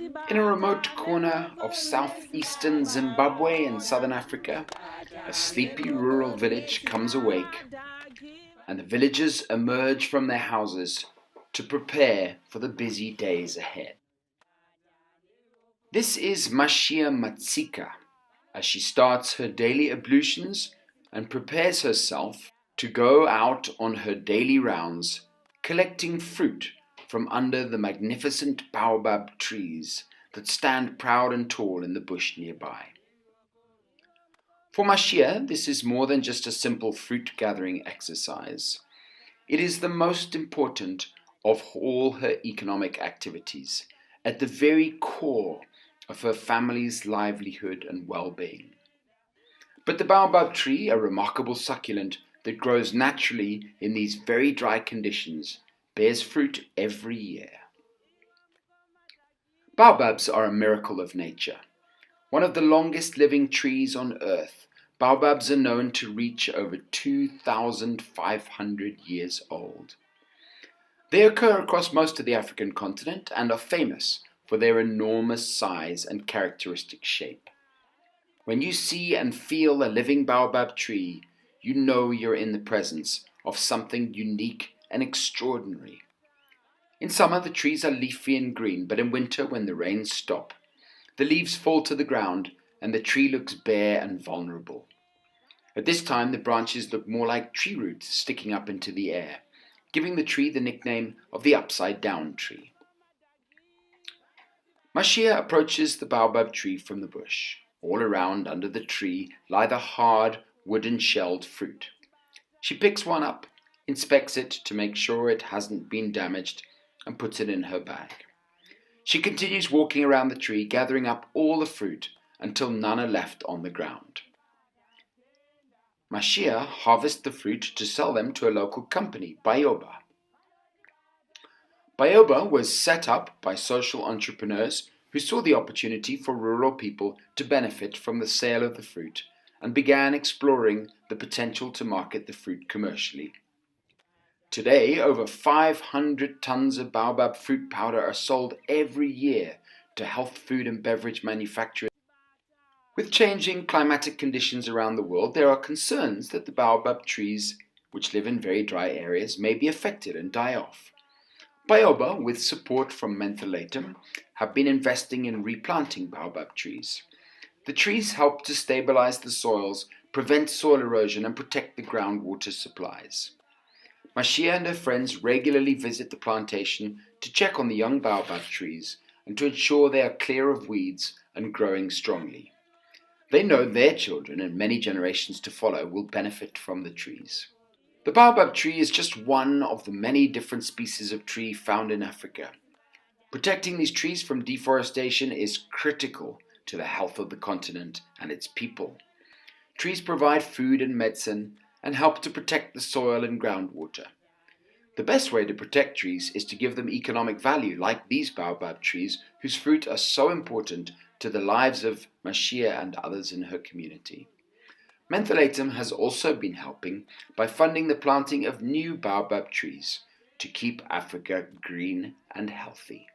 In a remote corner of southeastern Zimbabwe and southern Africa, a sleepy rural village comes awake, and the villagers emerge from their houses to prepare for the busy days ahead. This is Mashia Matsika as she starts her daily ablutions and prepares herself to go out on her daily rounds, collecting fruit from under the magnificent Baobab trees that stand proud and tall in the bush nearby. For Mashia, this is more than just a simple fruit gathering exercise. It is the most important of all her economic activities, at the very core of her family's livelihood and well-being. But the baobab tree, a remarkable succulent that grows naturally in these very dry conditions, bears fruit every year. Baobabs are a miracle of nature. One of the longest living trees on earth, baobabs are known to reach over 2,500 years old. They occur across most of the African continent and are famous for their enormous size and characteristic shape. When you see and feel a living baobab tree, you know you're in the presence of something unique and extraordinary. In summer, the trees are leafy and green, but in winter, when the rains stop, the leaves fall to the ground and the tree looks bare and vulnerable. At this time, the branches look more like tree roots sticking up into the air, giving the tree the nickname of the upside-down tree. Mashia approaches the baobab tree from the bush. All around under the tree lie the hard, wooden-shelled fruit. She picks one up, inspects it to make sure it hasn't been damaged, and puts it in her bag. She continues walking around the tree, gathering up all the fruit until none are left on the ground. Mashia harvests the fruit to sell them to a local company, Baobab. Baobab was set up by social entrepreneurs who saw the opportunity for rural people to benefit from the sale of the fruit and began exploring the potential to market the fruit commercially. Today, over 500 tons of baobab fruit powder are sold every year to health food and beverage manufacturers. With changing climatic conditions around the world, there are concerns that the baobab trees, which live in very dry areas, may be affected and die off. Baobab, with support from Mentholatum, have been investing in replanting baobab trees. The trees help to stabilize the soils, prevent soil erosion, and protect the groundwater supplies. Mashia and her friends regularly visit the plantation to check on the young baobab trees and to ensure they are clear of weeds and growing strongly. They know their children and many generations to follow will benefit from the trees. The baobab tree is just one of the many different species of tree found in Africa. Protecting these trees from deforestation is critical to the health of the continent and its people. Trees provide food and medicine and help to protect the soil and groundwater. The best way to protect trees is to give them economic value, like these baobab trees, whose fruit are so important to the lives of Mashia and others in her community. Mentholatum has also been helping by funding the planting of new baobab trees to keep Africa green and healthy.